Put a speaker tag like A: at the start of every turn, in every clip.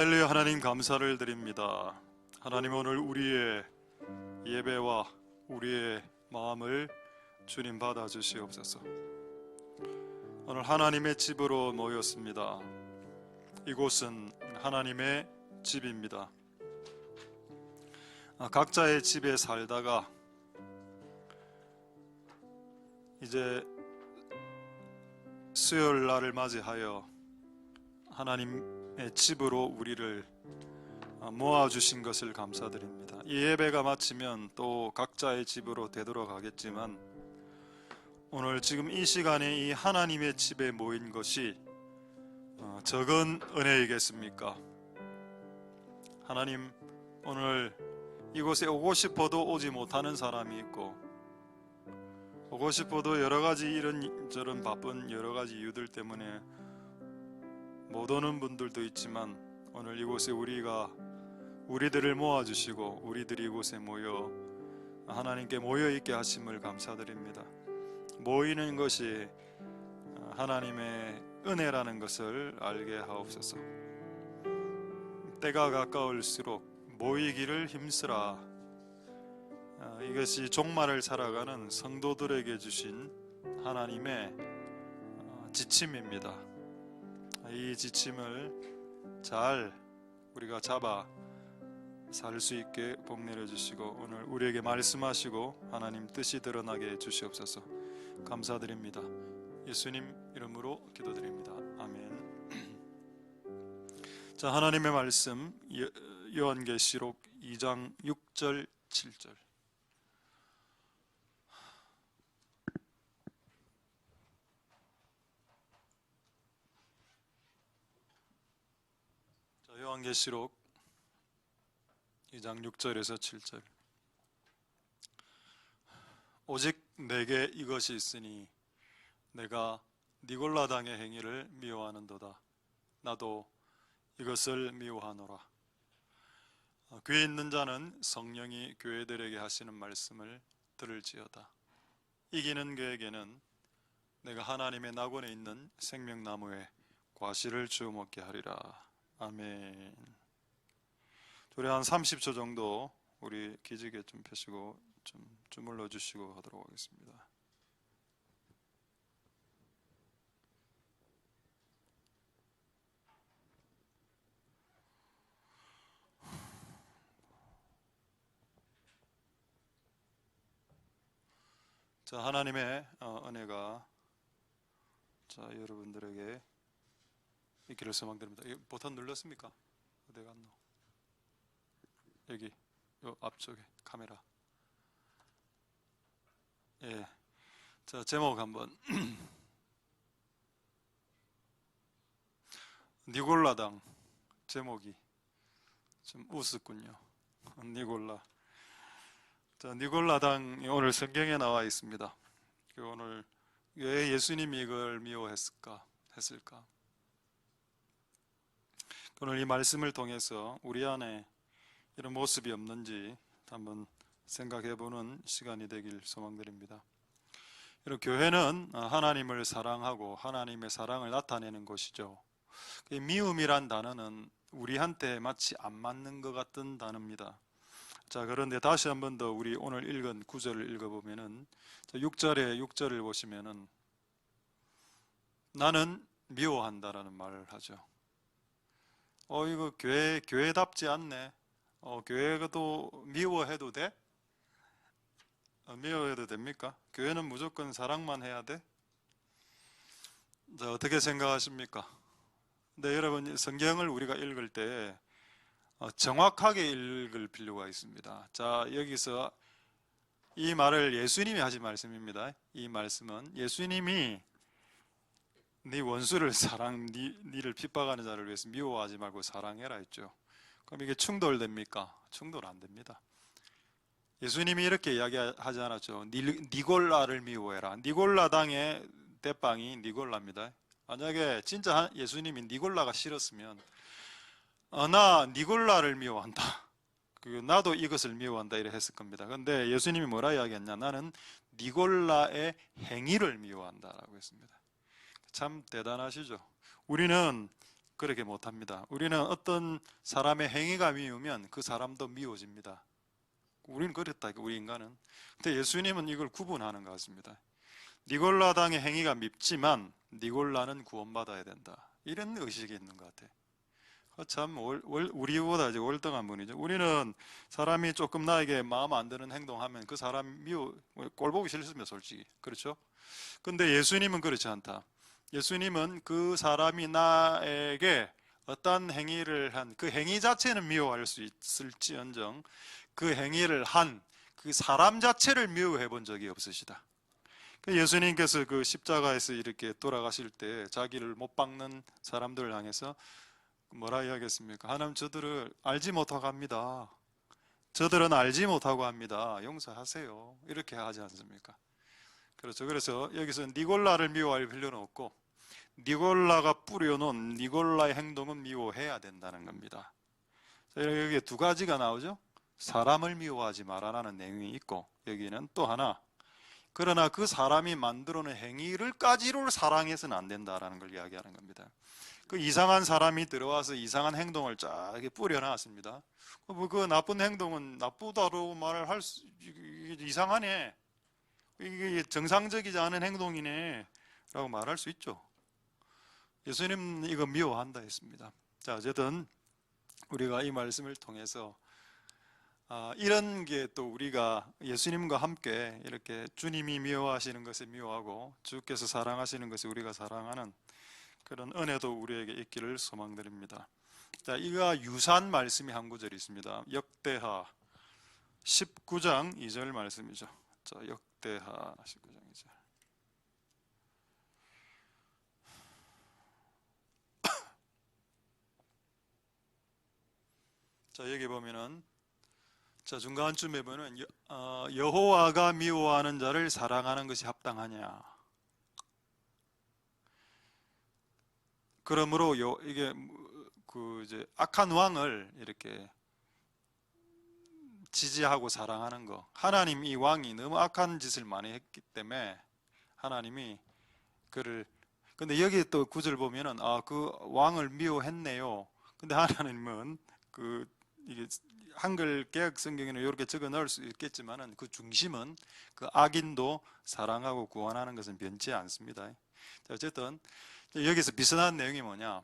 A: 할렐루야. 하나님 감사를 드립니다. 하나님, 오늘 우리의 예배와 우리의 마음을 주님 받아주시옵소서. 오늘 하나님의 집으로 모였습니다. 이곳은 하나님의 집입니다. 각자의 집에 살다가 이제 수요일 날을 맞이하여 하나님의 집으로 우리를 모아주신 것을 감사드립니다. 이 예배가 마치면 또 각자의 집으로 되돌아가겠지만 오늘 지금 이 시간에 이 하나님의 집에 모인 것이 적은 은혜이겠습니까? 하나님, 오늘 이곳에 오고 싶어도 오지 못하는 사람이 있고, 오고 싶어도 여러 가지 이런저런 바쁜 여러 가지 이유들 때문에 못 오는 분들도 있지만, 오늘 이곳에 우리들을 모아주시고 우리들이 이곳에 모여 하나님께 모여있게 하심을 감사드립니다. 모이는 것이 하나님의 은혜라는 것을 알게 하옵소서. 때가 가까울수록 모이기를 힘쓰라. 이것이 종말을 살아가는 성도들에게 주신 하나님의 지침입니다. 이 지침을 잘 우리가 잡아 살 수 있게 복 내려주시고 오늘 우리에게 말씀하시고 하나님 뜻이 드러나게 해주시옵소서. 감사드립니다. 예수님 이름으로 기도드립니다. 아멘. 자, 하나님의 말씀 요한계시록 2장 6절 7절. 요한계시록 2장 6절에서 7절. 오직 내게 이것이 있으니 내가 니골라당의 행위를 미워하는도다. 나도 이것을 미워하노라. 귀 있는 자는 성령이 교회들에게 하시는 말씀을 들을지어다. 이기는 그에게는 내가 하나님의 낙원에 있는 생명나무에 과실을 주어 먹게 하리라. 아멘. 우리 한 30초 정도 우리 기지개 좀 펴시고 좀 주물러 주시고 하도록 하겠습니다. 자, 하나님의 은혜가 여러분들에게 있기를 소망드립니다. 버튼 눌렀습니까? 어디 갔노? 여기 요 앞쪽에 카메라. 예. 자, 제목 한번. 니골라당. 제목이 좀 우습군요. 니골라. 자, 니골라당이 오늘 성경에 나와 있습니다. 오늘 왜 예수님이 이걸 미워했을까? 오늘 이 말씀을 통해서 우리 안에 이런 모습이 없는지 한번 생각해보는 시간이 되길 소망드립니다. 교회는 하나님을 사랑하고 하나님의 사랑을 나타내는 곳이죠. 미움이란 단어는 우리한테 마치 안 맞는 것 같은 단어입니다. 자, 그런데 다시 한 번 더 우리 오늘 읽은 9절을 읽어보면은 6절을 보시면은 나는 미워한다라는 말을 하죠. 이거 교회답지 않네. 교회도 미워해도 돼? 미워해도 됩니까? 교회는 무조건 사랑만 해야 돼? 자, 어떻게 생각하십니까? 근데 여러분, 성경을 우리가 읽을 때 정확하게 읽을 필요가 있습니다. 자, 여기서 이 말을 예수님이 하신 말씀입니다. 이 말씀은 예수님이 네 원수를 니를 핍박하는 자를 위해서 미워하지 말고 사랑해라 했죠. 그럼 이게 충돌됩니까? 충돌 안 됩니다. 예수님이 이렇게 이야기하지 않았죠. 니골라를 미워해라. 니골라당의 대빵이 니골라입니다. 만약에 진짜 예수님이 니골라가 싫었으면 나 니골라를 미워한다. 나도 이것을 미워한다 이래 했을 겁니다. 그런데 예수님이 뭐라 이야기했냐? 나는 니골라의 행위를 미워한다라고 했습니다. 참 대단하시죠. 우리는 그렇게 못합니다. 우리는 어떤 사람의 행위가 미우면 그 사람도 미워집니다. 우리는 그렇다, 우리 인간은. 근데 예수님은 이걸 구분하는 것 같습니다. 니골라당의 행위가 밉지만 니골라는 구원받아야 된다, 이런 의식이 있는 것 같아요. 참 우리보다 이제 월등한 분이죠. 우리는 사람이 조금 나에게 마음 안 드는 행동하면 그 사람 꼴 보기 싫습니다, 솔직히. 그렇죠? 근데 예수님은 그렇지 않다. 예수님은 그 사람이 나에게 어떤 행위를 한 그 행위 자체는 미워할 수 있을지언정 그 행위를 한 그 사람 자체를 미워해 본 적이 없으시다. 예수님께서 그 십자가에서 이렇게 돌아가실 때 자기를 못 박는 사람들을 향해서 뭐라 이야기했습니까? 하나님, 저들을 알지 못하고 합니다. 저들은 알지 못하고 합니다. 용서하세요. 이렇게 하지 않습니까? 그렇죠. 그래서 여기서 니골라를 미워할 필요는 없고 니골라가 뿌려놓은 니골라의 행동은 미워해야 된다는 겁니다. 여기 두 가지가 나오죠. 사람을 미워하지 말아라는 내용이 있고, 여기는 또 하나, 그러나 그 사람이 만들어낸 행위를까지를 사랑해서는 안 된다라는 걸 이야기하는 겁니다. 그 이상한 사람이 들어와서 이상한 행동을 쫙 이렇게 뿌려놨습니다. 그 나쁜 행동은 나쁘다로 말을 할 수, 이상하네, 이게 정상적이지 않은 행동이네 라고 말할 수 있죠. 예수님 이거 미워한다 했습니다. 자, 어쨌든 우리가 이 말씀을 통해서 이런 게 또 우리가 예수님과 함께 이렇게 주님이 미워하시는 것을 미워하고 주께서 사랑하시는 것을 우리가 사랑하는 그런 은혜도 우리에게 있기를 소망드립니다. 자, 이가 유사한 말씀이 한 구절이 있습니다. 역대하 19장 2절 말씀이죠. 자, 역대하 19장 2절. 자, 여기 보면은, 자, 중간쯤에 보면 여호와가 미워하는 자를 사랑하는 것이 합당하냐. 그러므로 이게 그 이제 악한 왕을 이렇게 지지하고 사랑하는 거. 하나님 이 왕이 너무 악한 짓을 많이 했기 때문에 하나님이 그를, 근데 여기 또 구절 보면은 그 왕을 미워했네요. 근데 하나님은 그 이게 한글 개역 성경에는 이렇게 적어 넣을 수 있겠지만은 그 중심은 그 악인도 사랑하고 구원하는 것은 변치 않습니다. 자, 어쨌든 여기서 비슷한 내용이 뭐냐?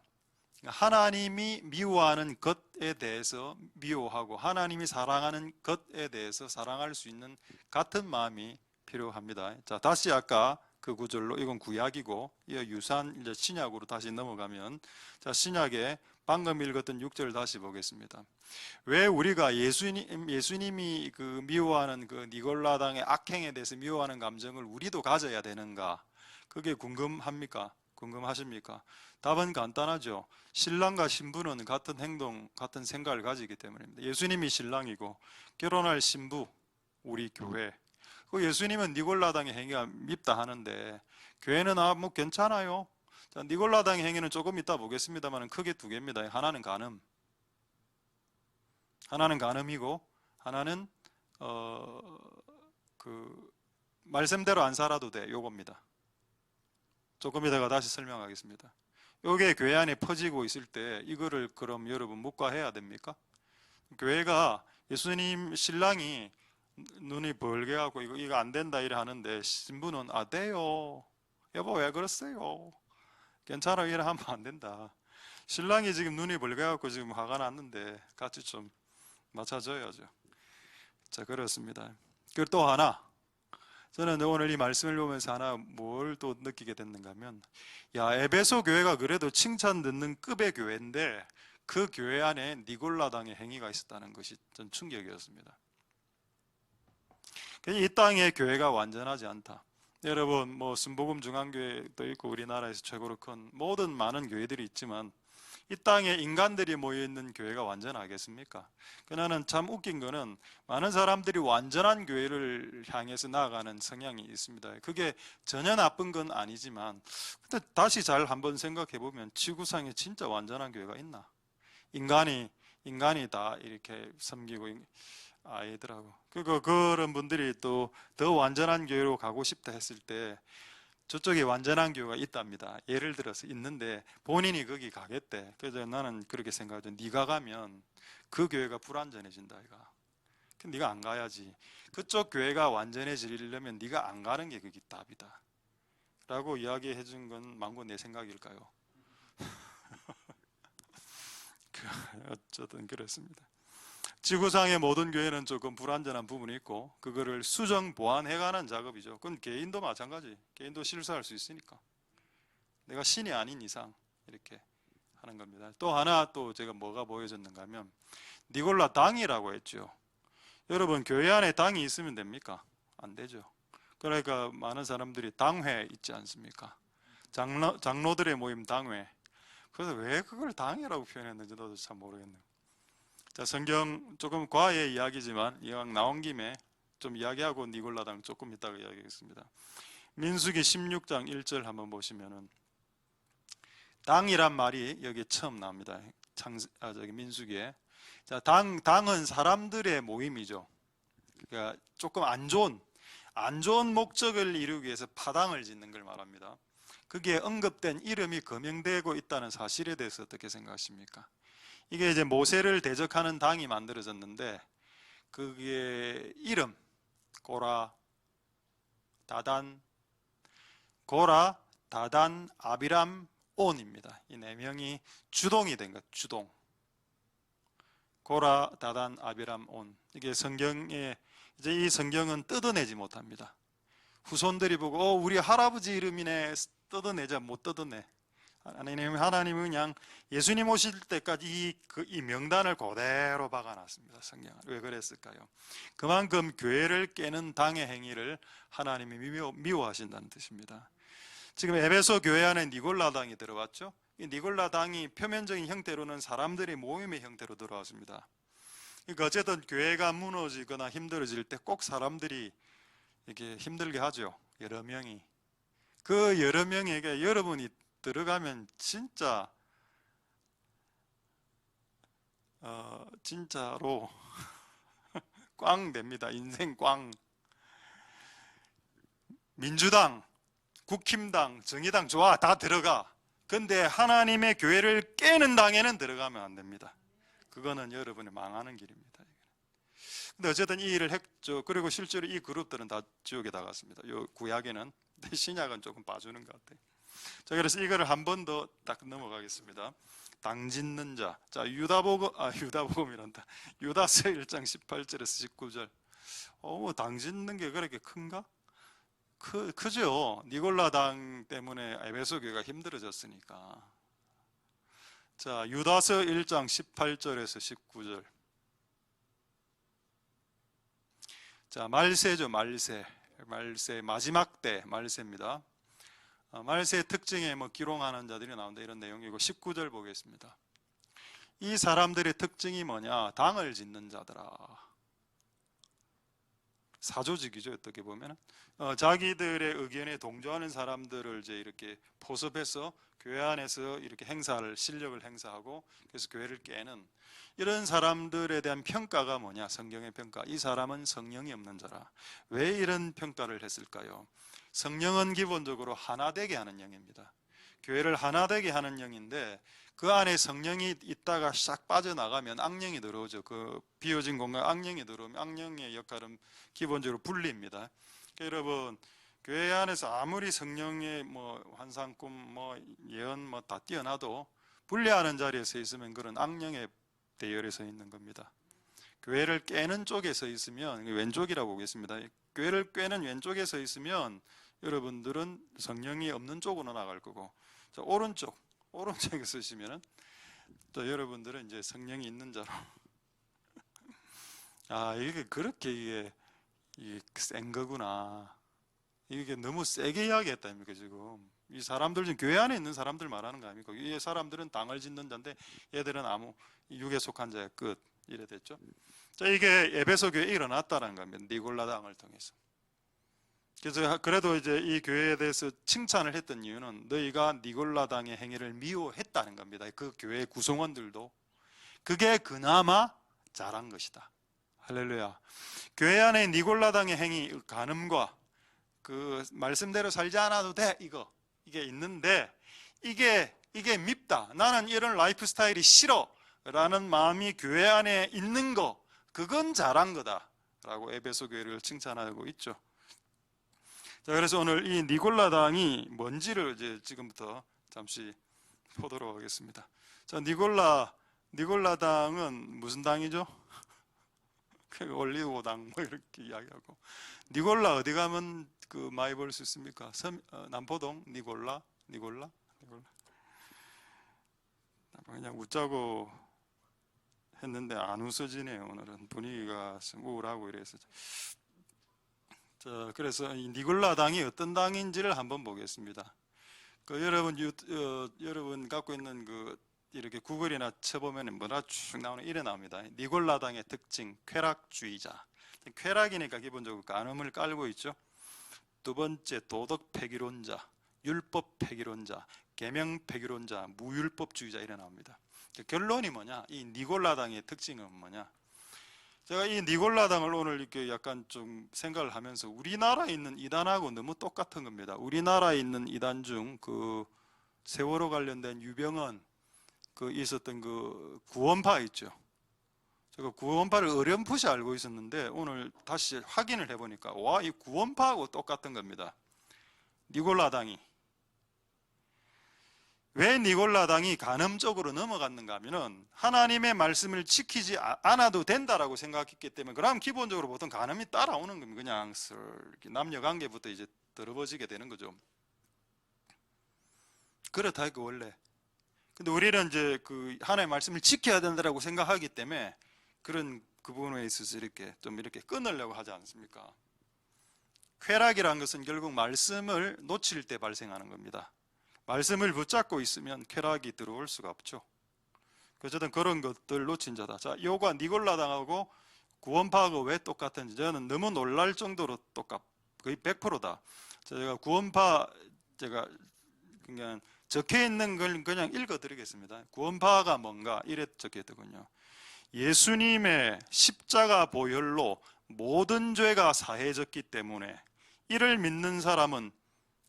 A: 하나님이 미워하는 것에 대해서 미워하고 하나님이 사랑하는 것에 대해서 사랑할 수 있는 같은 마음이 필요합니다. 자, 다시 아까 그 구절로, 이건 구약이고 이 유사한 이제 신약으로 다시 넘어가면, 자, 신약에 방금 읽었던 6절을 다시 보겠습니다. 왜 우리가 예수님이 그 미워하는 그 니골라당의 악행에 대해서 미워하는 감정을 우리도 가져야 되는가? 그게 궁금합니까? 궁금하십니까? 답은 간단하죠. 신랑과 신부는 같은 행동, 같은 생각을 가지기 때문입니다. 예수님이 신랑이고 결혼할 신부, 우리 교회. 그 예수님은 니골라당의 행위가 밉다 하는데 교회는 뭐 괜찮아요. 자, 니골라당의 행위는 조금 이따 보겠습니다만 크게 두 개입니다. 하나는 간음, 하나는 간음이고 하나는 그 말씀대로 안 살아도 돼, 요겁니다. 조금 이따가 다시 설명하겠습니다. 요게 교회 안에 퍼지고 있을 때 이거를 그럼 여러분 묵과해야 됩니까? 교회가 예수님 신랑이 눈이 벌게 하고 이거 안 된다 이래 하는데 신부는 돼요. 여보 왜 그러세요? 괜찮아, 이래 하면 안 된다. 신랑이 지금 눈이 벌게 하고 지금 화가 났는데 같이 좀 맞춰줘야죠. 자, 그렇습니다. 그리고 또 하나, 저는 오늘 이 말씀을 보면서 하나 뭘 또 느끼게 됐는가 하면, 에베소 교회가 그래도 칭찬 듣는 급의 교회인데 그 교회 안에 니골라당의 행위가 있었다는 것이 전 충격이었습니다. 이 땅의 교회가 완전하지 않다. 여러분 뭐 순복음 중앙교회도 있고 우리나라에서 최고로 큰 모든 많은 교회들이 있지만 이 땅에 인간들이 모여있는 교회가 완전하겠습니까? 그러나는 참 웃긴 거는 많은 사람들이 완전한 교회를 향해서 나아가는 성향이 있습니다. 그게 전혀 나쁜 건 아니지만, 근데 다시 잘 한번 생각해 보면 지구상에 진짜 완전한 교회가 있나? 인간이 다 이렇게 섬기고 아니더라고. 그런 분들이 또 더 완전한 교회로 가고 싶다 했을 때 저쪽에 완전한 교회가 있답니다. 예를 들어서 있는데 본인이 거기 가겠대. 그래서 나는 그렇게 생각하죠. 네가 가면 그 교회가 불완전해진다 이가. 네가 안 가야지. 그쪽 교회가 완전해지려면 네가 안 가는 게 그게 답이다 라고 이야기해 준 건 망고 내 생각일까요? 어쨌든 그렇습니다. 지구상의 모든 교회는 조금 불완전한 부분이 있고 그거를 수정 보완해가는 작업이죠. 그건 개인도 마찬가지. 개인도 실수할 수 있으니까 내가 신이 아닌 이상 이렇게 하는 겁니다. 또 하나 또 제가 뭐가 보여졌는가 하면 니골라 당이라고 했죠. 여러분 교회 안에 당이 있으면 됩니까? 안 되죠. 그러니까 많은 사람들이 당회 있지 않습니까? 장로들의 모임 당회. 그래서 왜 그걸 당회라고 표현했는지 나도 참 모르겠네요. 자, 성경 조금 과의 이야기지만 이왕 나온 김에 좀 이야기하고 니골라당 조금 이따가 이야기하겠습니다. 민수기 16장 1절 한번 보시면은 당이란 말이 여기 처음 나옵니다. 저기 민수기에. 자, 당은 사람들의 모임이죠. 그러니까 조금 안 좋은 목적을 이루기 위해서 파당을 짓는 걸 말합니다. 거기에 언급된 이름이 거명되고 있다는 사실에 대해서 어떻게 생각하십니까? 이게 이제 모세를 대적하는 당이 만들어졌는데 그게 이름 고라, 다단, 아비람, 온입니다. 이 네 명이 주동이 된 것, 주동. 고라, 다단, 아비람, 온. 이게 성경에 이제 이 성경은 뜯어내지 못합니다. 후손들이 보고 우리 할아버지 이름이네 뜯어내자 못 뜯어내. 하나님은 그냥 예수님 오실 때까지 이 명단을 그대로 박아놨습니다. 성경을. 왜 그랬을까요? 그만큼 교회를 깨는 당의 행위를 하나님이 미워하신다는 뜻입니다. 지금 에베소 교회 안에 니골라당이 들어왔죠. 이 니골라당이 표면적인 형태로는 사람들의 모임의 형태로 들어왔습니다. 그러니까 어쨌든 교회가 무너지거나 힘들어질 때 꼭 사람들이 이렇게 힘들게 하죠. 여러 명이. 그 여러 명에게 여러분이 들어가면 진짜로 꽝 됩니다. 인생 꽝. 민주당, 국힘당, 정의당 좋아 다 들어가. 근데 하나님의 교회를 깨는 당에는 들어가면 안 됩니다. 그거는 여러분이 망하는 길입니다. 근데 어쨌든 이 일을 했죠. 그리고 실제로 이 그룹들은 다 지옥에 다 갔습니다. 요 구약에는. 신약은 조금 봐주는 것 같아요. 자, 그래서 이거를 한 번 더 딱 넘어가겠습니다. 당 짓는 자. 자, 유다복음이란다. 유다서 1장 18절에서 19절. 당 짓는 게 그렇게 큰가? 크죠. 니골라 당 때문에 에베소 교회가 힘들어졌으니까. 자, 유다서 1장 18절에서 19절. 자, 말세죠, 말세. 마지막 때 말세입니다. 말세의 특징에 기롱하는 자들이 나온다 이런 내용이고 19절 보겠습니다. 이 사람들의 특징이 뭐냐? 당을 짓는 자더라. 사조직이죠. 어떻게 보면 자기들의 의견에 동조하는 사람들을 이제 이렇게 포섭해서 교회 안에서 이렇게 실력을 행사하고 그래서 교회를 깨는 이런 사람들에 대한 평가가 뭐냐? 성경의 평가. 이 사람은 성령이 없는 자라. 왜 이런 평가를 했을까요? 성령은 기본적으로 하나 되게 하는 영입니다. 교회를 하나 되게 하는 영인데 그 안에 성령이 있다가 싹 빠져나가면 악령이 들어오죠. 그 비어진 공간 악령이 들어오면 악령의 역할은 기본적으로 분리입니다. 그러니까 여러분 교회 안에서 아무리 성령의 환상, 꿈, 예언 다 뛰어나도 분리하는 자리에 서 있으면 그런 악령의 대열에 서 있는 겁니다. 교회를 깨는 쪽에 서 있으면 왼쪽이라고 보겠습니다. 교회를 깨는 왼쪽에 서 있으면 여러분들은 성령이 없는 쪽으로 나갈 거고 자, 오른쪽에 서시면은 또 여러분들은 이제 성령이 있는 자로 이게 그렇게 이게 센 거구나. 이게 너무 세게 이야기했다니까 지금. 이 사람들 중 교회 안에 있는 사람들 말하는 거 아닙니까? 이 사람들은 당을 짓는 자인데 얘들은 아무 육에 속한 자의 끝 이래 됐죠. 자, 이게 에베소 교회에 일어났다는 겁니다. 니골라 당을 통해서. 그래서 그래도 이제 이 교회에 대해서 칭찬을 했던 이유는 너희가 니골라 당의 행위를 미워했다는 겁니다. 그 교회 구성원들도 그게 그나마 잘한 것이다. 할렐루야. 교회 안에 니골라 당의 행위, 간음과 그 말씀대로 살지 않아도 돼, 이게 있는데 이게 밉다, 나는 이런 라이프 스타일이 싫어 라는 마음이 교회 안에 있는 거, 그건 잘한 거다 라고 에베소 교회를 칭찬하고 있죠. 자, 그래서 오늘 이 니골라당이 뭔지를 이제 지금부터 잠시 보도록 하겠습니다. 자, 니골라당은 무슨 당이죠? 올리고당 뭐 이렇게 이야기하고, 니골라 어디 가면 그 많이 볼 수 있습니까? 남포동 니골라. 그냥 웃자고 했는데 안 웃어지네요. 오늘은 분위기가 우울하고 이래서. 자, 그래서 이 니골라당이 어떤 당인지를 한번 보겠습니다. 그 여러분 갖고 있는 그 이렇게 구글이나 쳐보면 뭐라 쭉 나오는 이래 나옵니다. 니골라당의 특징, 쾌락주의자. 쾌락이니까 기본적으로 간음을 깔고 있죠. 두 번째, 도덕 폐기론자, 율법 폐기론자, 계명 폐기론자, 무율법주의자 이래 나옵니다. 결론이 뭐냐? 이 니골라당의 특징은 뭐냐? 제가 이 니골라당을 오늘 이렇게 약간 좀 생각을 하면서 우리나라에 있는 이단하고 너무 똑같은 겁니다. 우리나라에 있는 이단 중 그 세월호 관련된 유병헌 그 있었던 그 구원파 있죠. 제가 구원파를 어렴풋이 알고 있었는데 오늘 다시 확인을 해보니까 와, 이 구원파하고 똑같은 겁니다. 니골라당이. 왜 니골라당이 간음적으로 넘어갔는가 하면은 하나님의 말씀을 지키지 않아도 된다라고 생각했기 때문에, 그럼 기본적으로 보통 간음이 따라오는 겁니다. 그냥 남녀 관계부터 이제 더러워지게 되는 거죠. 그렇다 그 원래. 근데 우리는 이제 그 하나님의 말씀을 지켜야 된다라고 생각하기 때문에 그런 그 부분에 있어서 이렇게 좀 이렇게 끊으려고 하지 않습니까? 쾌락이라는 것은 결국 말씀을 놓칠 때 발생하는 겁니다. 말씀을 붙잡고 있으면 쾌락이 들어올 수가 없죠. 어쨌든 그런 것들 놓친 자다. 자, 요가 니골라당하고 구원파하고 왜 똑같은지 저는 너무 놀랄 정도로 거의 100%다. 제가 구원파 제가 그냥 적혀 있는 걸 그냥 읽어드리겠습니다. 구원파가 뭔가 이래 적혀 있더군요. 예수님의 십자가 보혈로 모든 죄가 사해졌기 때문에 이를 믿는 사람은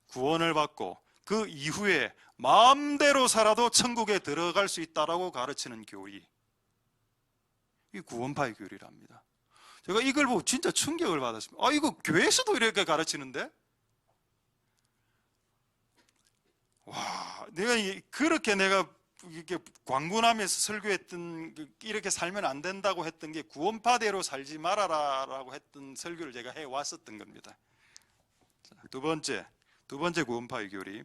A: 구원을 받고 그 이후에 마음대로 살아도 천국에 들어갈 수 있다라고 가르치는 교리, 이 구원파의 교리랍니다. 제가 이걸 보고 진짜 충격을 받았습니다. 이거 교회에서도 이렇게 가르치는데? 와, 그렇게 내가 이렇게 광분하면서 설교했던, 이렇게 살면 안 된다고 했던 게 구원파대로 살지 말아라라고 했던 설교를 제가 해왔었던 겁니다. 자, 두 번째 구원파의 교리,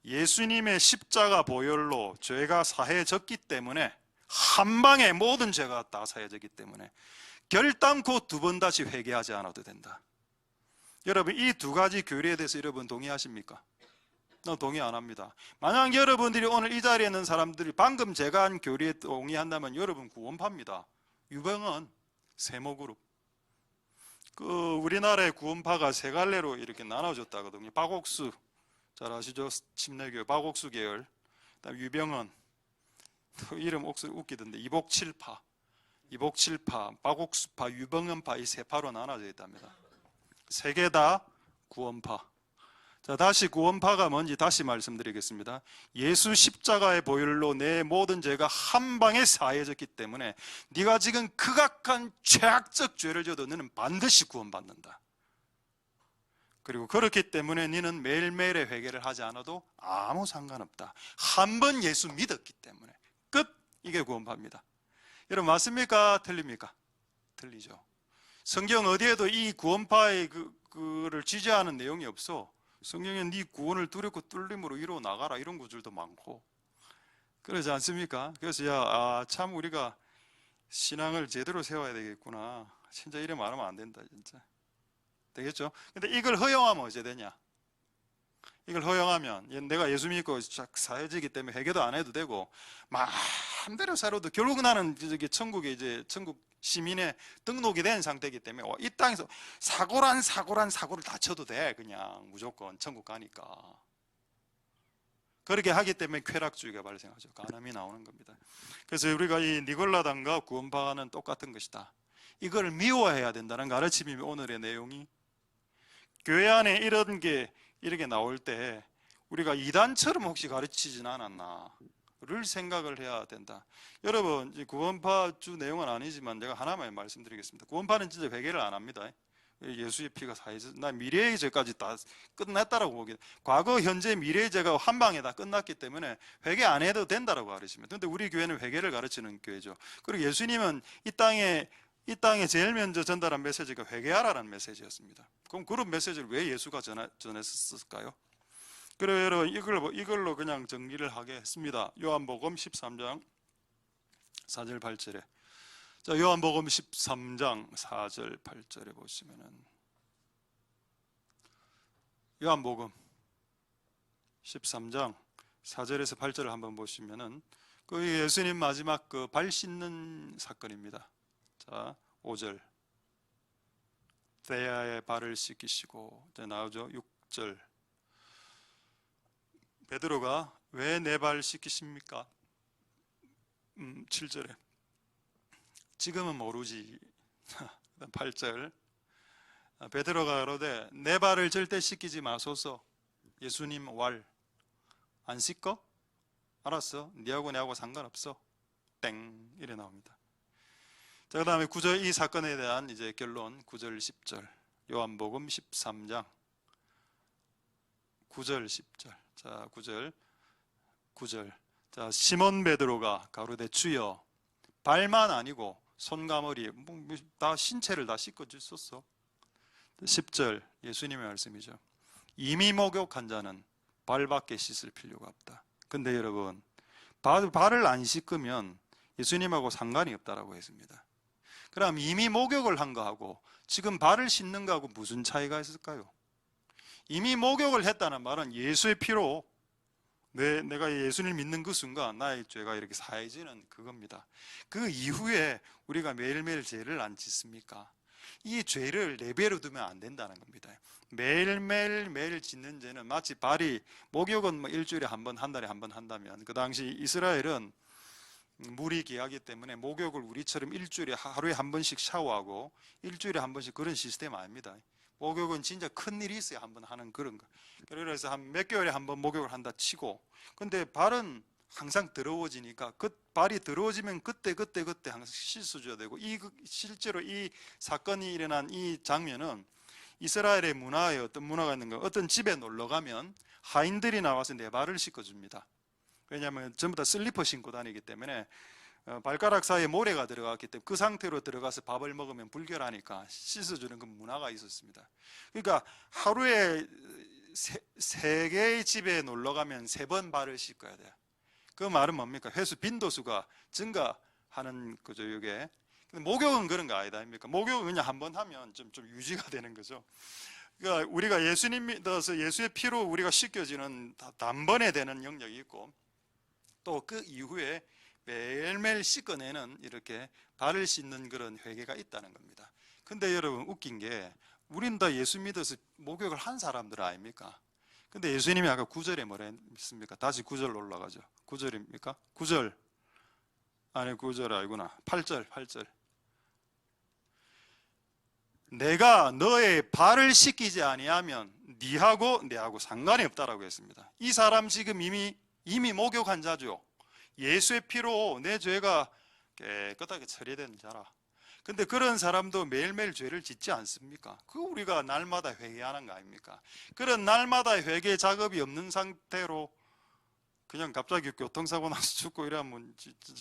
A: 예수님의 십자가 보혈로 죄가 사해졌기 때문에, 한 방에 모든 죄가 다 사해졌기 때문에 결단코 두 번 다시 회개하지 않아도 된다. 여러분, 이 두 가지 교리에 대해서 여러분 동의하십니까? 나 동의 안 합니다. 만약 여러분들이 오늘 이 자리에 있는 사람들이 방금 제가 한 교리에 동의한다면 여러분 구원파입니다. 유병헌, 세모그룹. 우리나라의 구원파가 세 갈래로 이렇게 나눠졌다거든요. 박옥수, 잘 아시죠? 침례교 박옥수 계열. 그다음 유병헌, 이름 웃기던데 이복칠파, 박옥수파, 유병헌파, 이 세 파로 나눠져 있답니다. 세 개 다 구원파. 자, 다시 구원파가 뭔지 다시 말씀드리겠습니다. 예수 십자가의 보혈로 내 모든 죄가 한 방에 사해졌기 때문에 네가 지금 극악한 죄악적 죄를 져도 너는 반드시 구원받는다. 그리고 그렇기 때문에 너는 매일매일의 회개를 하지 않아도 아무 상관없다. 한 번 예수 믿었기 때문에 끝. 이게 구원파입니다. 여러분 맞습니까? 틀립니까? 틀리죠. 성경 어디에도 이 구원파의 그를 지지하는 내용이 없어. 성경에 네 구원을 두렵고 뚫림으로 이루어 나가라 이런 구절도 많고 그러지 않습니까? 그래서 참 우리가 신앙을 제대로 세워야 되겠구나. 진짜 이래 말하면 안 된다. 진짜 되겠죠? 근데 이걸 허용하면 어찌 되냐? 이걸 허용하면 내가 예수 믿고 사해지기 때문에 회개도 안 해도 되고 마음대로 살아도 결국 나는 천국에 이제 천국 시민의 등록이 된 상태이기 때문에 이 땅에서 사고란 사고를 다 쳐도 돼. 그냥 무조건 천국 가니까. 그렇게 하기 때문에 쾌락주의가 발생하죠. 간음이 나오는 겁니다. 그래서 우리가 이 니골라당과 구원파는 똑같은 것이다. 이걸 미워해야 된다는 가르침이 오늘의 내용이. 교회 안에 이런 게 이렇게 나올 때 우리가 이단처럼 혹시 가르치진 않았나를 생각을 해야 된다. 여러분, 구원파 주 내용은 아니지만 제가 하나만 말씀드리겠습니다. 구원파는 진짜 회개를 안 합니다. 예수의 피가 사해서 나 미래의 죄까지 다 끝났다라고 보기. 과거, 현재, 미래의 죄가 한 방에 다 끝났기 때문에 회개 안 해도 된다라고 가르칩니다. 근데 우리 교회는 회개를 가르치는 교회죠. 그리고 예수님은 이 땅에 제일 먼저 전달한 메시지가 회개하라는 메시지였습니다. 그럼 그런 메시지를 왜 예수가 전했을까요? 그래서 여러분 이걸로 그냥 정리를 하겠습니다. 요한복음 13장 4절 8절에 자, 요한복음 13장 4절 8절에 보시면은 요한복음 13장 4절에서 8절을 한번 보시면은 그 예수님 마지막 그 발 씻는 사건입니다. 자, 5절 대야의 발을 씻기시고 이제 나오죠. 6절 베드로가 왜 내 발 씻기십니까? 7절에 지금은 모르지. 8절 베드로가 가로되 내 발을 절대 씻기지 마소서. 예수님 왈 안 씻고? 알았어, 니하고 내하고 상관없어. 땡 이래 나옵니다. 자, 그 다음에 9절 이 사건에 대한 이제 결론 9절 10절 요한복음 13장 9절 10절 자 9절 자 시몬 베드로가 가로되 주여 발만 아니고 손과 머리 다 신체를 다 씻고 주셨어. 10절 예수님의 말씀이죠. 이미 목욕한 자는 발밖에 씻을 필요가 없다. 근데 여러분 발을 안 씻으면 예수님하고 상관이 없다라고 했습니다. 그럼 이미 목욕을 한 거하고 지금 발을 씻는 거하고 무슨 차이가 있을까요? 이미 목욕을 했다는 말은 예수의 피로 내가 예수님을 믿는 그 순간 나의 죄가 이렇게 사해지는 그겁니다. 그 이후에 우리가 매일매일 죄를 안 짓습니까? 이 죄를 내버려 두면 안 된다는 겁니다. 매일 짓는 죄는 마치 발이 목욕은 뭐 일주일에 한 번, 한 달에 한 번 한다면 그 당시 이스라엘은 물이 귀하기 때문에 목욕을 우리처럼 일주일에 하루에 한 번씩 샤워하고 일주일에 한 번씩 그런 시스템 아닙니다. 목욕은 진짜 큰 일이 있어야 한 번 하는 그런 거. 그래서 한 몇 개월에 한 번 목욕을 한다 치고, 근데 발은 항상 더러워지니까 그 발이 더러워지면 그때 항상 씻어줘야 되고, 실제로 이 사건이 일어난 이 장면은 이스라엘의 문화에 어떤 문화가 있는가, 어떤 집에 놀러 가면 하인들이 나와서 내 발을 씻어줍니다. 왜냐하면 전부 다 슬리퍼 신고 다니기 때문에 발가락 사이에 모래가 들어갔기 때문에 그 상태로 들어가서 밥을 먹으면 불결하니까 씻어주는 그 문화가 있었습니다. 그러니까 하루에 세 개의 집에 놀러 가면 3번 발을 씻어야 돼요. 그 말은 뭡니까? 횟수 빈도수가 증가하는 거죠. 이게 목욕은 그런 거 아니다 아닙니까? 목욕은 그냥 한 번 하면 좀 유지가 되는 거죠. 그러니까 우리가 예수님 믿어서 예수의 피로 우리가 씻겨지는 단번에 되는 영역이 있고, 또 그 이후에 매일매일 씻어내는 이렇게 발을 씻는 그런 회개가 있다는 겁니다. 근데 여러분 웃긴 게 우린 다 예수 믿어서 목욕을 한 사람들 아닙니까? 근데 예수님이 아까 9절에 뭐라 했습니까? 다시 9절 올라가죠. 9절입니까? 9절 아니 9절 아니구나. 8절 내가 너의 발을 씻기지 아니하면 네하고 내하고 상관이 없다라고 했습니다. 이 사람 지금 이미 목욕한 자죠. 예수의 피로 내 죄가 깨끗하게 처리된 자라. 근데 그런 사람도 매일매일 죄를 짓지 않습니까? 그거 우리가 날마다 회개하는 거 아닙니까? 그런 날마다 회개 작업이 없는 상태로 그냥 갑자기 교통사고 나서 죽고 이러면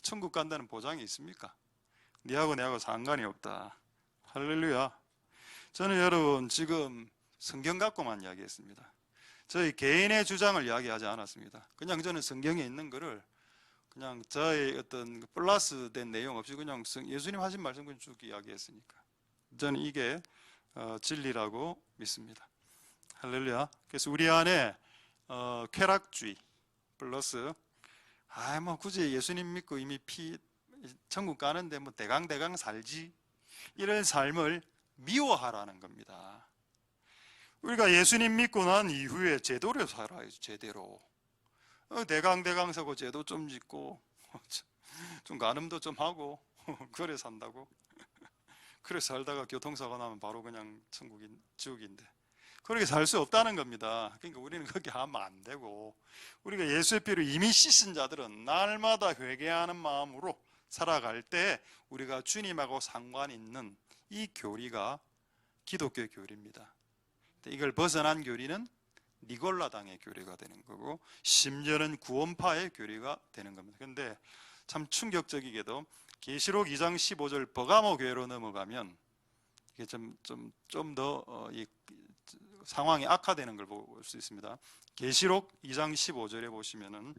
A: 천국 간다는 보장이 있습니까? 네하고 내하고 상관이 없다. 할렐루야. 저는 여러분 지금 성경 갖고만 이야기했습니다. 저희 개인의 주장을 이야기하지 않았습니다. 그냥 저는 성경에 있는 거를 그냥 저의 어떤 플러스 된 내용 없이 그냥 예수님 하신 말씀 그냥 쭉 이야기했으니까 저는 이게 진리라고 믿습니다. 할렐루야. 그래서 우리 안에 쾌락주의 플러스 뭐 굳이 예수님 믿고 이미 천국 가는데 뭐 대강 살지, 이런 삶을 미워하라는 겁니다. 우리가 예수님 믿고 난 이후에 제대로 살아야죠. 제대로 대강 사고 죄도 좀 짓고 좀 간음도 좀 하고 그래 산다고? 그래 살다가 교통사고 나면 바로 그냥 지옥인데 그렇게 살 수 없다는 겁니다. 그러니까 우리는 그렇게 하면 안 되고, 우리가 예수의 피로 이미 씻은 자들은 날마다 회개하는 마음으로 살아갈 때 우리가 주님하고 상관 있는 이 교리가 기독교의 교리입니다. 이걸 벗어난 교리는 니골라당의 교리가 되는 거고, 심지어는 구원파의 교리가 되는 겁니다. 그런데 참 충격적이게도 계시록 2장 15절 버가모 교회로 넘어가면 이게 좀 더 상황이 악화되는 걸 볼 수 있습니다. 계시록 2장 15절에 보시면은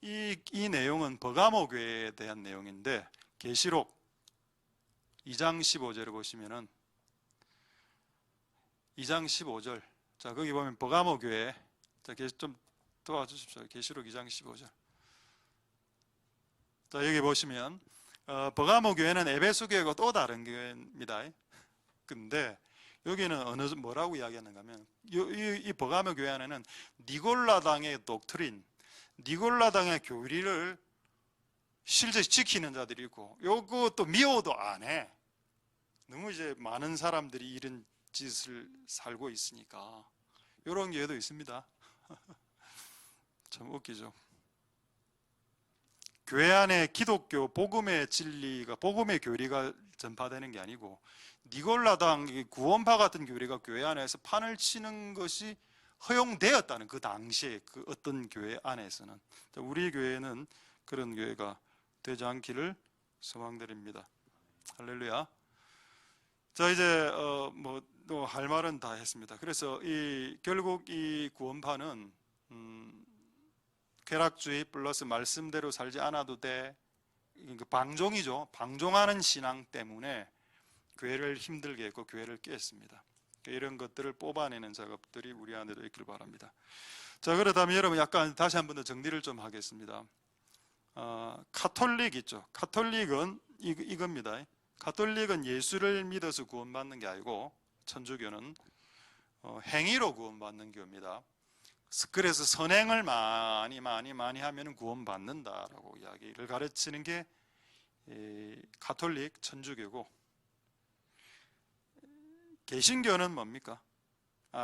A: 이 내용은 버가모 교회에 대한 내용인데, 계시록 2장 15절에 보시면은 2장 15절, 자 거기 보면 버가모 교회, 자 좀 도와주십시오. 계시록 2장 15절. 자 여기 보시면 버가모 교회는 에베소 교회가 또 다른 교회입니다. 근데 여기는 뭐라고 이야기하는가 하면, 이 버가모 교회 안에는 니골라당의 독트린, 니골라당의 교리를 실제 지키는 자들이 있고, 요것도 미워도 안 해. 너무 이제 많은 사람들이 이런 짓을 살고 있으니까 이런 교회도 있습니다. 참 웃기죠. 교회 안에 기독교 복음의 진리가, 복음의 교리가 전파되는 게 아니고 니골라당 구원파 같은 교리가 교회 안에서 판을 치는 것이 허용되었다는, 그 당시에 그 어떤 교회 안에서는. 우리 교회는 그런 교회가 되지 않기를 소망드립니다. 할렐루야. 자 이제 뭐 또 할 말은 다 했습니다. 그래서 결국 이 구원파는 쾌락주의 플러스 말씀대로 살지 않아도 돼, 방종이죠. 방종하는 신앙 때문에 교회를 힘들게 했고 교회를 깼습니다. 이런 것들을 뽑아내는 작업들이 우리 안에도 있길 바랍니다. 자 그렇다면 여러분, 약간 다시 한 번 더 정리를 좀 하겠습니다. 카톨릭 있죠. 카톨릭은 이겁니다. 카톨릭은 예수를 믿어서 구원받는 게 아니고, 천주교는 행위로 구원받는 교입니다. 그래서 선행을 많이 하면 구원받는다라고 이야기를 가르치는 게 카톨릭 천주교고, 개신교는 뭡니까?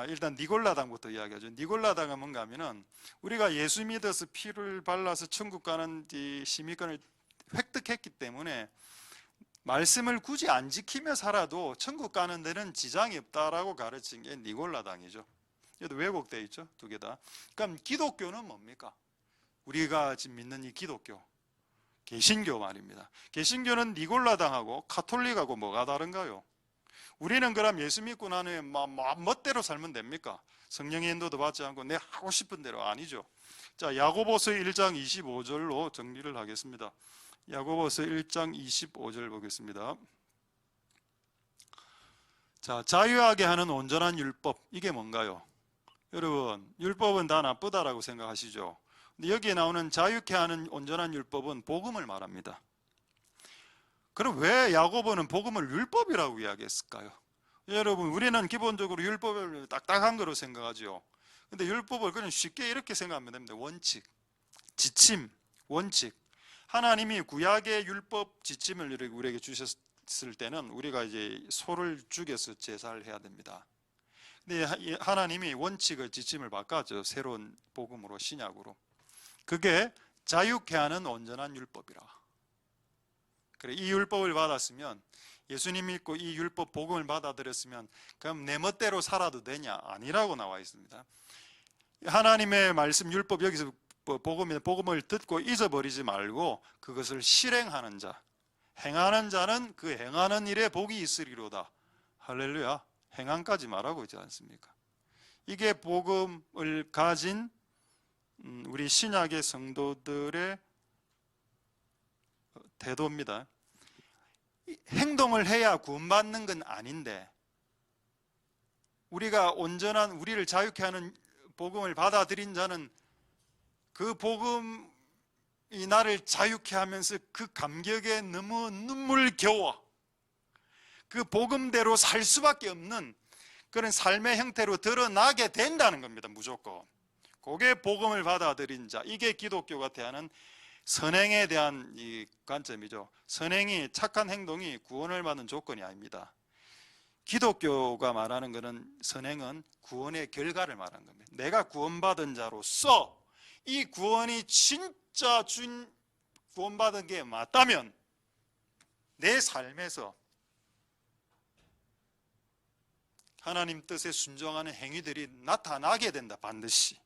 A: 일단 니골라당부터 이야기하죠. 니골라당은 뭔가 하면은, 우리가 예수 믿어서 피를 발라서 천국 가는 시민권을 획득했기 때문에 말씀을 굳이 안 지키며 살아도 천국 가는 데는 지장이 없다라고 가르친 게 니골라당이죠. 여기도 왜곡되어 있죠, 두 개 다. 그럼 기독교는 뭡니까? 우리가 지금 믿는 이 기독교, 개신교 말입니다. 개신교는 니골라당하고 카톨릭하고 뭐가 다른가요? 우리는 그럼 예수 믿고 난 후에 멋대로 살면 됩니까? 성령의 인도도 받지 않고 내 하고 싶은 대로. 아니죠. 자, 야고보서 1장 25절로 정리를 하겠습니다. 야고보서 1장 25절 보겠습니다. 자, 자유하게 하는 온전한 율법, 이게 뭔가요? 여러분, 율법은 다 나쁘다라고 생각하시죠? 근데 여기에 나오는 자유케 하는 온전한 율법은 복음을 말합니다. 그럼 왜 야고보는 복음을 율법이라고 이야기했을까요? 여러분, 우리는 기본적으로 율법을 딱딱한 거로 생각하죠. 근데 율법을 그냥 쉽게 이렇게 생각하면 됩니다. 원칙, 지침, 원칙. 하나님이 구약의 율법 지침을 우리에게 주셨을 때는 우리가 이제 소를 죽여서 제사를 해야 됩니다. 근데 하나님이 원칙을, 지침을 바꿨죠. 새로운 복음으로, 신약으로. 그게 자유케 하는 온전한 율법이라. 그래, 이 율법을 받았으면, 예수님 믿고 이 율법 복음을 받아들였으면 그럼 내 멋대로 살아도 되냐? 아니라고 나와 있습니다. 하나님의 말씀, 율법, 여기서 복음을 듣고 잊어버리지 말고 그것을 실행하는 자, 행하는 자는 그 행하는 일에 복이 있으리로다. 할렐루야. 행함까지 말하고 있지 않습니까? 이게 복음을 가진 우리 신약의 성도들의 태도입니다. 행동을 해야 구원받는 건 아닌데, 우리가 온전한, 우리를 자유케 하는 복음을 받아들인 자는 그 복음이 나를 자유케 하면서 그 감격에 너무 눈물겨워 그 복음대로 살 수밖에 없는 그런 삶의 형태로 드러나게 된다는 겁니다. 무조건. 그게 복음을 받아들인 자, 이게 기독교가 대하는 선행에 대한 이 관점이죠. 선행이, 착한 행동이 구원을 받는 조건이 아닙니다. 기독교가 말하는 것은 선행은 구원의 결과를 말하는 겁니다. 내가 구원받은 자로서 이 구원이 진짜 구원받은 게 맞다면 내 삶에서 하나님 뜻에 순종하는 행위들이 나타나게 된다. 반드시.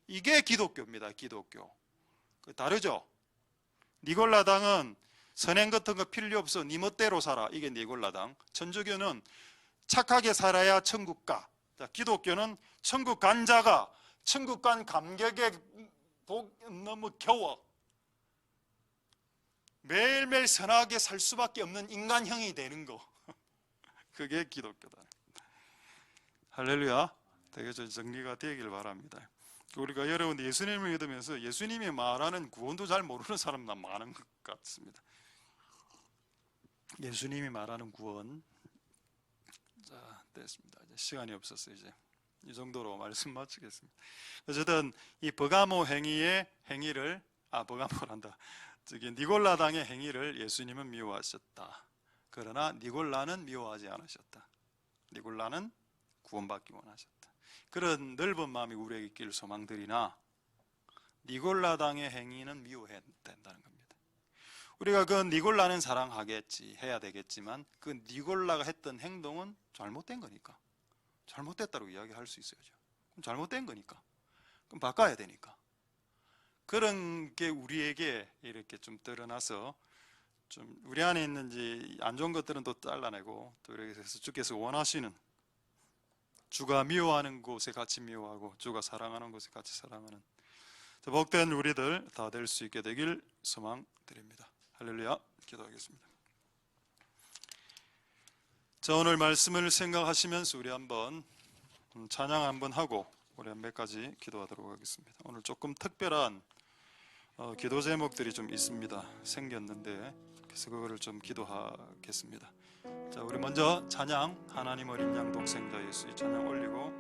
A: 이게 기독교입니다. 기독교. 다르죠? 니골라당은 선행 같은 거 필요 없어. 니 멋대로 살아. 이게 니골라당. 천주교는 착하게 살아야 천국 가. 자, 기독교는 천국 간 자가 천국 간 감격에 너무 겨워. 매일매일 선하게 살 수밖에 없는 인간형이 되는 거. 그게 기독교다. 할렐루야. 되게 정리가 되길 바랍니다. 우리가 여러분 예수님을 믿으면서 예수님이 말하는 구원도 잘 모르는 사람 많은 것 같습니다. 예수님이 말하는 구원. 자, 됐습니다. 이제 시간이 없었어요. 이제 이 정도로 말씀 마치겠습니다. 어쨌든 이 버가모 행위를 버가모란다. 니골라당의 행위를 예수님은 미워하셨다. 그러나 니골라는 미워하지 않으셨다. 니골라는 구원받기 원하셨다. 그런 넓은 마음이 우리에게 있기를 소망드리나 니골라당의 행위는 미워해야 된다는 겁니다. 우리가 그 니골라는 사랑하겠지 해야 되겠지만 그 니골라가 했던 행동은 잘못된 거니까 잘못됐다고 이야기할 수 있어야죠. 그럼 잘못된 거니까 그럼 바꿔야 되니까 그런 게 우리에게 이렇게 좀 드러나서 좀 우리 안에 있는지 안 좋은 것들은 또 잘라내고 또 이렇게 해서 주께서 원하시는 주가 미워하는 곳에 같이 미워하고 주가 사랑하는 곳에 같이 사랑하는 복된 우리들 다 될 수 있게 되길 소망드립니다. 할렐루야. 기도하겠습니다. 자, 오늘 말씀을 생각하시면서 우리 한번 찬양 한번 하고 우리 몇 가지 기도하도록 하겠습니다. 오늘 조금 특별한 기도 제목들이 좀 있습니다. 생겼는데 그래서 그거를 좀 기도하겠습니다. 자, 우리 먼저 찬양 하나님 어린 양 독생자 예수 이 찬양 올리고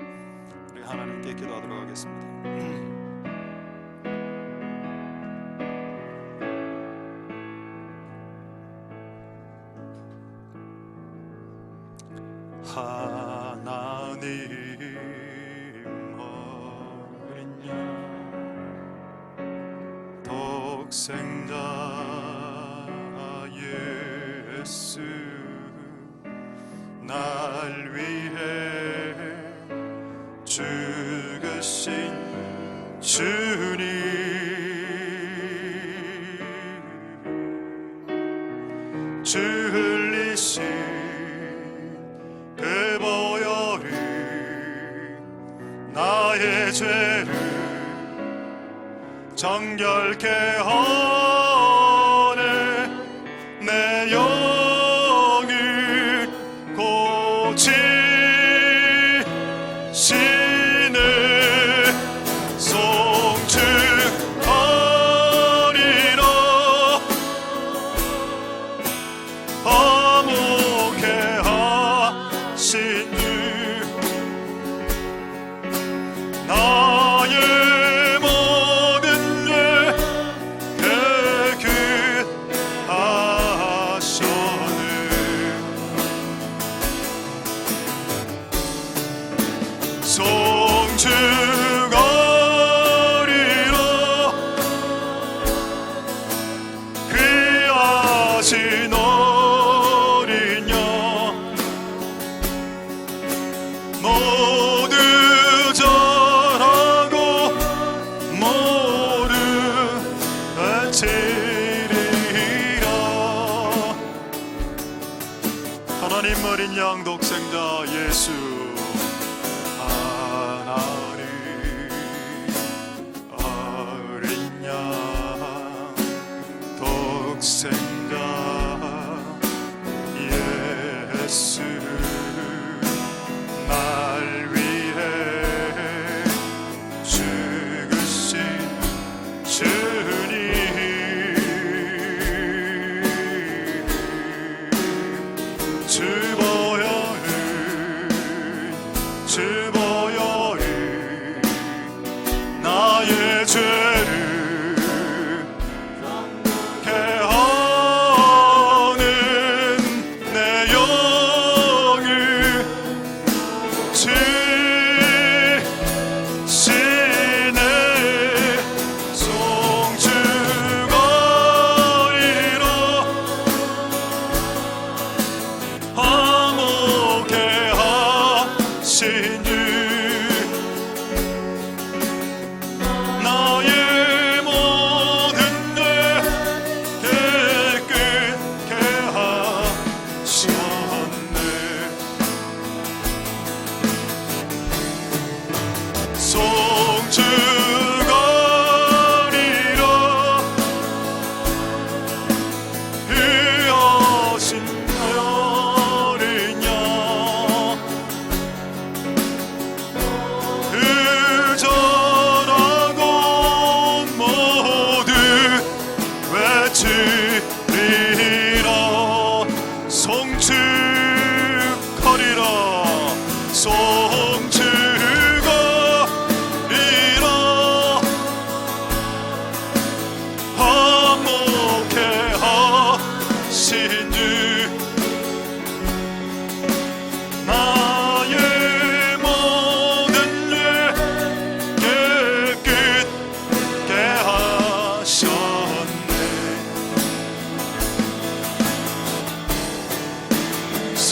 A: 우리 하나님께 기도하도록 하겠습니다. 하나님 어린 양 독생자 예수 날 위해 죽으신 주님 주 흘리신 그 보혈이 나의 죄를 정결케 하네 내 영을 고치시네 송축하리라 화목해 하신 주 나의 모든 죄 깨끗하셨네 송축하리라 귀하신 어린 양 모두 전하고 모두 바치리라 하나님 어린 양 독생자 예수 하나님 어린 양 독생자 예수 날 위해 죽으신 주님 주 보혈이 나의 죄를 개하는 내 영을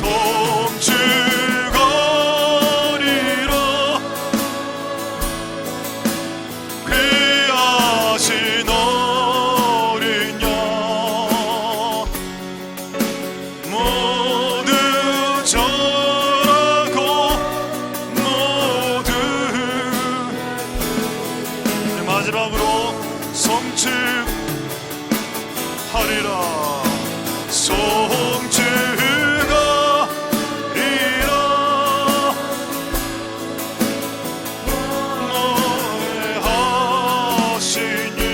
A: 송축거리로 귀하신 어린 양 모두 절하고 모두 마지막으로 송축하리라 송축하리라 노래하신 일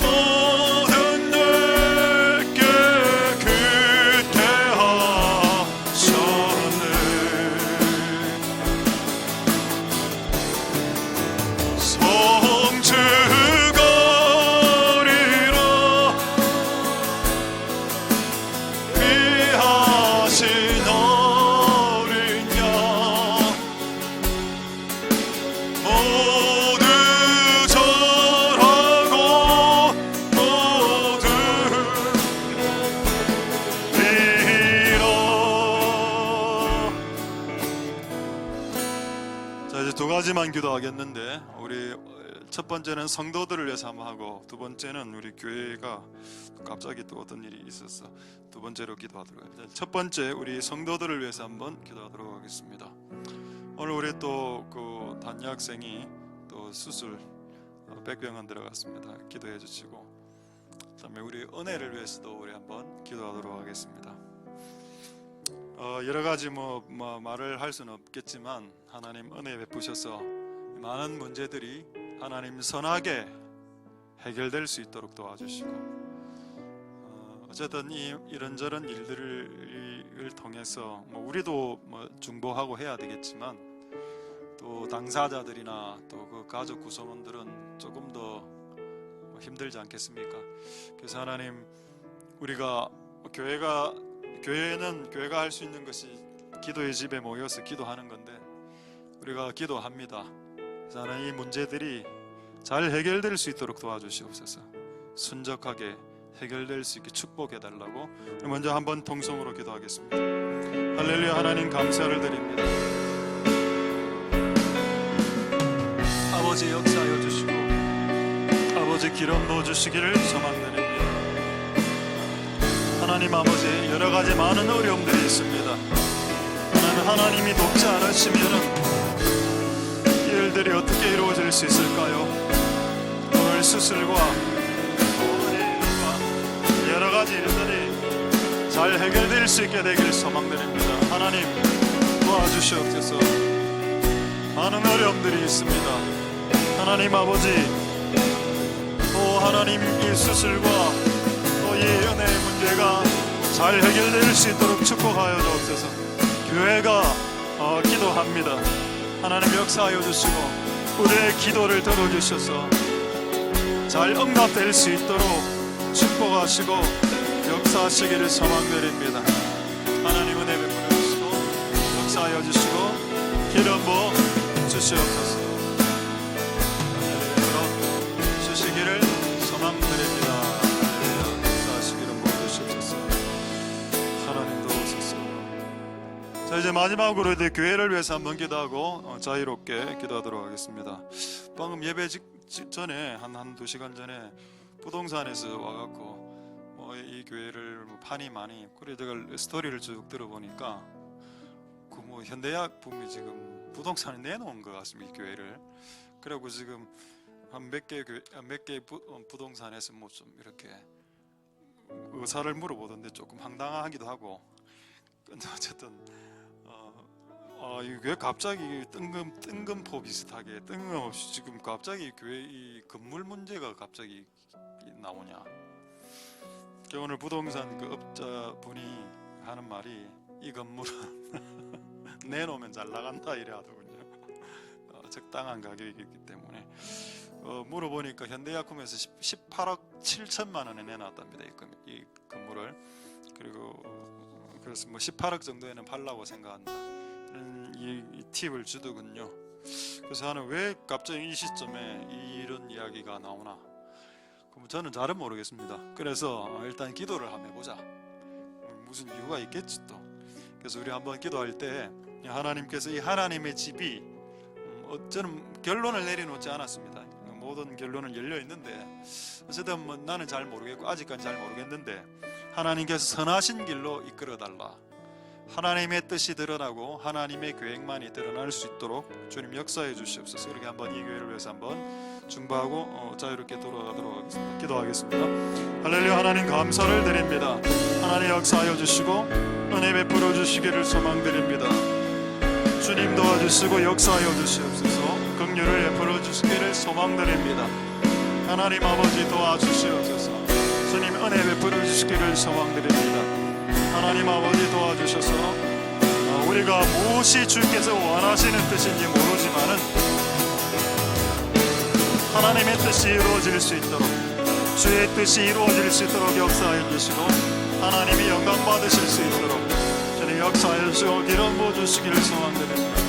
A: 모든 내게 그때 하셨네 송축거리로 귀하신 어린 양 모두 절하고 모두 빌어. 자, 이제 두 가지만 기도하겠는데, 우리 첫 번째는 성도들을 위해서 한번 하고, 두 번째는 우리 교회가 갑자기 또 어떤 일이 있어서 두 번째로 기도하도록 합니다. 첫 번째, 우리 성도들을 위해서 한번 기도하도록 하겠습니다. 오늘 우리 또 그 단녀 학생이 또 수술 백병원 들어갔습니다. 기도해 주시고, 그다음에 우리 은혜를 위해서도 우리 한번 기도하도록 하겠습니다. 여러 가지 말을 할 수는 없겠지만, 하나님 은혜 베푸셔서 많은 문제들이 하나님 선하게 해결될 수 있도록 도와주시고, 어쨌든 이런저런 일들을 통해서 우리도 중보하고 해야 되겠지만, 또 당사자들이나 또 그 가족 구성원들은 조금 더 힘들지 않겠습니까? 그래서 하나님, 우리가 교회는 교회가 할 수 있는 것이 기도의 집에 모여서 기도하는 건데, 우리가 기도합니다. 그래서 하나님, 이 문제들이 잘 해결될 수 있도록 도와주시옵소서. 순적하게 해결될 수 있게 축복해달라고 먼저 한번 통성으로 기도하겠습니다. 할렐루야. 하나님 감사를 드립니다. 아버지 역사하여 주시고, 아버지 기름 부어주시기를 소망드립니다. 하나님 아버지, 여러 가지 많은 어려움들이 있습니다. 하나님이 돕지 않으시면은 이 일들이 어떻게 이루어질 수 있을까요? 오늘 수술과 여러 가지 일들이 잘 해결될 수 있게 되길 소망드립니다. 하나님 도와주시옵소서. 많은 어려움들이 있습니다. 하나님 아버지, 하나님 이 수술과 또 이 은혜의 문제가 잘 해결될 수 있도록 축복하여 주옵소서. 교회가 기도합니다. 하나님 역사하여 주시고, 우리의 기도를 들어주셔서 잘 응답될 수 있도록 축복하시고 역사하시기를 소망드립니다. 하나님 은혜 베풀어 주시고 역사하여 주시고 기름 부어 주시옵소서. 주시기를 소망드립니다. 역사하시기를 부어 주시옵소서. 하나님도 오소서. 자, 이제 마지막으로 이제 교회를 위해서 한번 기도하고 자유롭게 기도하도록 하겠습니다. 방금 예배 전에 한두 시간 전에 부동산에서 와갖고 이 교회를 판이 많이, 그래 제가 스토리를 쭉 들어보니까 그 현대약품이 지금 부동산에 내놓은 것 같습니다. 이 교회를. 그리고 지금 한 몇 개 부동산에서 좀 이렇게 의사를 물어보던데 조금 황당하기도 하고. 근데 어쨌든 왜 갑자기 뜬금포 비슷하게 뜬금없이 지금 갑자기 교회 이 건물 문제가 갑자기 나오냐. 오늘 부동산 그 업자분이 하는 말이, 이 건물은 내놓으면 잘 나간다 이래 하더군요. 적당한 가격이기 때문에. 물어보니까 현대약품에서 18억 7천만 원에 내놨답니다. 이 건물을. 그리고 그래서 18억 정도에는 팔라고 생각한다. 이 팁을 주더군요. 그래서 나는 왜 갑자기 이 시점에 이런 이야기가 나오나. 그럼 저는 잘은 모르겠습니다. 그래서 일단 기도를 한번 해보자. 무슨 이유가 있겠지 또. 그래서 우리 한번 기도할 때 하나님께서 이 하나님의 집이 저는 결론을 내려놓지 않았습니다. 모든 결론은 열려 있는데 어쨌든 뭐 나는 잘 모르겠고 아직까지 잘 모르겠는데 하나님께서 선하신 길로 이끌어 달라. 하나님의 뜻이 드러나고 하나님의 계획만이 드러날 수 있도록 주님 역사해 주시옵소서. 이렇게 한번 이 교회를 위해서 한번 중보하고 자유롭게 돌아가도록 하겠습니다. 기도하겠습니다. 할렐루야. 하나님 감사를 드립니다. 하나님 역사하여 주시고 은혜 베풀어 주시기를 소망드립니다. 주님 도와주시고 역사하여 주시옵소서. 긍휼을 베풀어 주시기를 소망드립니다. 하나님 아버지 도와주시옵소서. 주님 은혜 베풀어 주시기를 소망드립니다. 하나님 아버지 도와주셔서 우리가 무엇이 주께서 원하시는 뜻인지 모르지만은 하나님의 뜻이 이루어질 수 있도록 주의 뜻이 이루어질 수 있도록 역사해 주시고 하나님이 영광 받으실 수 있도록 주님 역사해 주시고 기름 부어 주시기를 소망드립니다.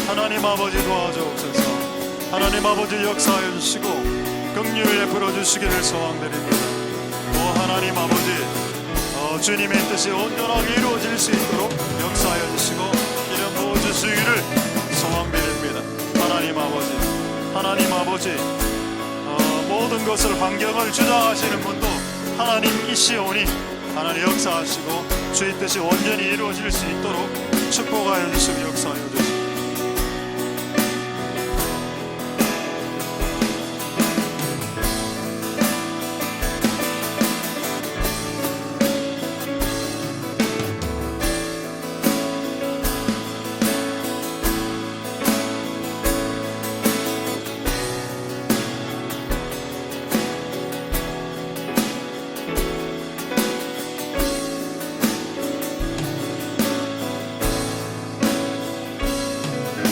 A: 하나님 아버지 도와주옵소서. 하나님 아버지 역사해 주시고 긍휼을 베풀어 주시기를 소망드립니다. 오 하나님 아버지 주님의 뜻이 온전하게 이루어질 수 있도록 역사하여 주시고 기름 부어 주시기를 소망드립니다. 하나님 아버지 모든 것을 환경을 주장하시는 분도 하나님이시오니 하나님 역사하시고 주의 뜻이 온전히 이루어질 수 있도록 축복하여 주시고 역사하여 주시고